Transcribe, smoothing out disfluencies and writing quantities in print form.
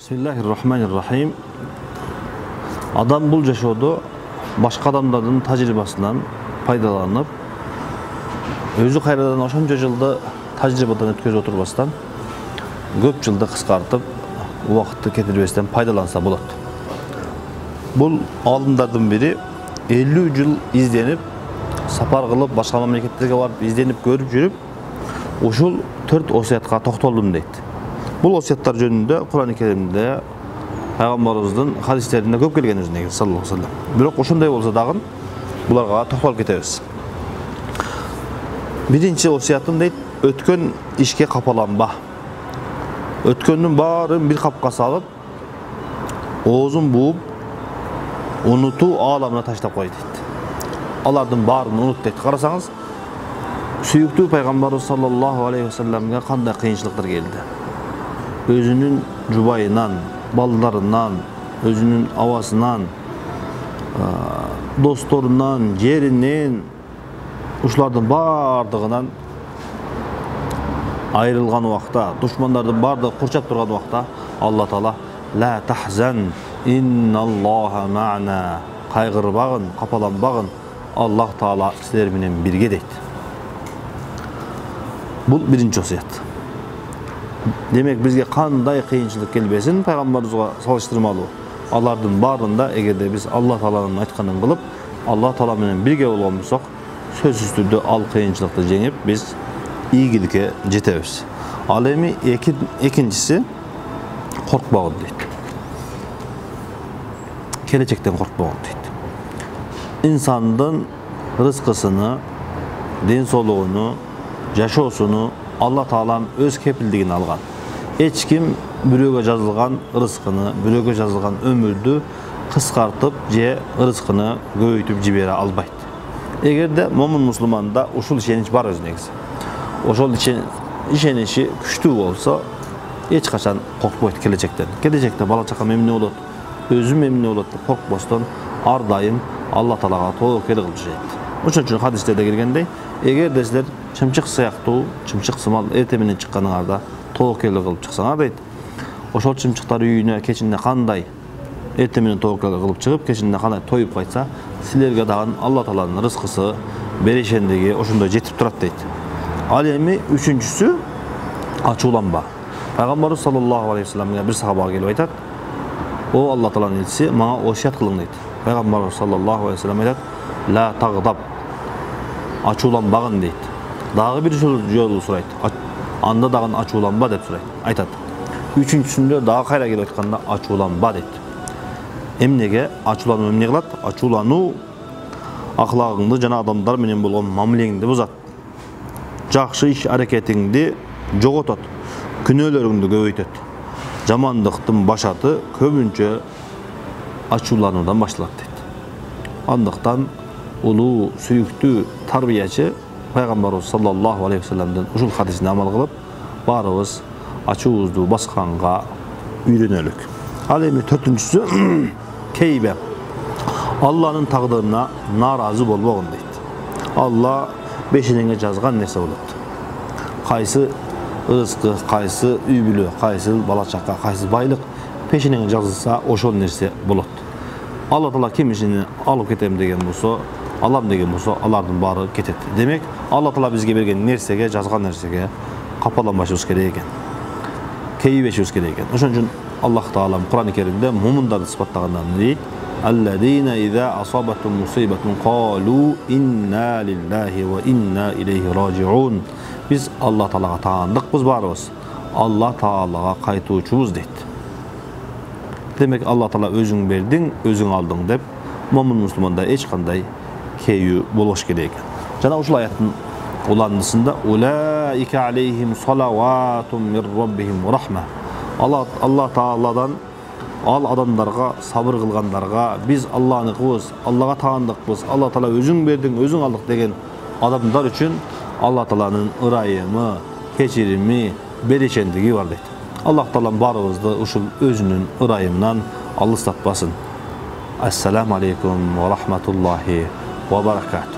Bismillahirrahmanirrahim. Adam бұл жашоодо башка адамдардын тажрыйбасынан пайдаланып, өзү кайрадан ошончо жылды тажрыйбадан өткөзүп отурбастан, көп жылды кыскартып, убакытты кетирбестен пайдаланса болот. Бул алымдардын бири 50 жыл изденип, сапар кылып, башка мамлекеттерге барып, изденип көрүп жүрүп, ушул 4 осуятка токтолдум дейт. Бұл осияттар жөнүндө Кур'ан-ы Керимде, пайгамбарыбыздын хадистеринде көп келген өзү негизи саллаллаху алейхи ва саллям. Бирок ошондой болсо дагы буларга токтолуп кетебиз. Биринчи осиятым дейт, өткөн ишке капаланба. Өткөндүн баарын бир капка салып, оозун бууп, унутуу ааламына таштап кой дейт. Алардын баарын унут дейт. Карасаңыз, сүйүктүү пайгамбарыбыз саллаллаху алейхи ва салламга кандай кыйынчылыктар келди. Өзünün жубайынан, балдарынан, өзünün авасынан, досторунан, жеринен, ушулардын бардыгынан айрылган убакта, душмандардын бардыгы курчап турган убакта Алла Таала ла тахзан инналлаха ма'на, кайгырбагын, капаланбагын, Аллах Таала силер менен бирге дейт. Бул биринчи осуят. Демек бизге кандай кыйынчылык келбесин пайгамбарыбызга салыштырмалуу. Алардын баарында эгерде биз Алла Тааланын айтканын кылып, Алла Таала менен бирге болгон болсок, сөзсүз түрдө ал кыйынчылыкты жеңип, биз ийгиликке жетебиз. Ал эми экинчиси коркпогон дейт. Келечектен коркпогон дейт. Инсандын рызкысыны, ден соолугуну, жашоосуну Алла Таалам өз кепилдигин алган. Эч ким бирөөгө жазылган рызкыны, бирөөгө жазылган өмүрдү кыскартып же рызкыны көбөйтүп жибере албайт. Эгерде момун мусулманда ушул ишенич бар өз негизи. Ошол ишеничи күчтүү болсо, эч качан коркпойт келечектен. Келечекте бала чака мемне болот, өзү мемне болот деп коркпостон ар дайым Алла Таалага тобокел кылып жашайт. Ошон үчүн хадистерде келгендей, эгерде силер чымчык сыяктуу, чымчык сымал эрте менен чыкканыңарда тобокел кылып чыксаңар дейт. Ошол чымчыктар үйүнө кечинде кандай эрте менен тобокел кылып чыгып, кечинде кандай тоюп кайтса, силерге дагы Алла Тааланын рызкысы, берешендиги ошондой жетип турат дейт. Ал эми үчүнчүсү ачууланба. Пайгамбарыбыз саллаллаху алейхи ва салламга бир сахаба келип айтат: "О Алла Тааланын элчиси, мага осият кылың" дейт. Пайгамбарыбыз саллаллаху алейхи ва саллам айтат: "Ла тагдаб", ачууланбагын дейт. Дагы бир жолу сурайт. Анда дагы ачууланба деп сурайт. Айтат. Үчүнчүсүндө дагы кайра келип айтканда ачууланба дейт. Эмнеге ачуулануу эмне кылат? Ачуулануу аклагыңды жана адамдар менен болгон мамилеңди бузат. Жакшы иш аракетиңди жоготот. Күнөөлөрүңдү көбөйтөт. Жамандыктын башаты көбүнчө ачуулануудан башталат дейт. Андыктан улуу сүйүктүү тарбиячы пайгамбарыбыз саллаллаху алейхи ва салламдын ушул хадисине амал кылып, баарыбыз ачуубузду басканга үйрөнөлүк. Ал эми төртүнчүсү кейбе. Алланын тагдырына нааразы болбогон дейт. Алла бешенеңе жазган нерсе болот. Кайсы рызкы, кайсы үй бүлө, кайсы бала чака, кайсы байлык пешенеңе жазылса, ошол нерсе болот. Алла Таала ким ишини алып кетем деген болсо, алам деген болсо, алардын баары кетет. Демек, Алла Таала бизге берген нерсеге, жазган нерсеге капаланбашыбыз керек экен. Кейбешибиз керек экен. Ошон үчүн Аллах Таала Кур'ан-ы Керимде мумундарды сыпаттагандан дейт: "Аллазина иза асабатум мусибатун қалу инна лиллахи ва инна илейхи ражиун." Биз Алла Таалага таандыкпыз барыбыз. Алла Таалага кайтуучубуз дейт. Демек, Алла Таала өзүң бердиң, өзүң алдың деп, момун мусулманда эч кандай кейүү болуш керек экен. Жана ушул аяттын уландысында улаика алейхим салаватум мир раббихим ва рахма. Алла Тааладан ал адамдарга, сабыр кылгандарга, биз Алланыкыбыз, Аллага таандыкпыз, Алла Таала өзүң бердиң, өзүң алдык деген адамдар үчүн Алла Тааланын ырайымы, кечирими, берешендиги бар дейт. Аллах Таалам барыбызды ушул өзүнүн ырайымынан алыстатпасын. Ассаламу алейкум ва рахматуллахи ва баракатух.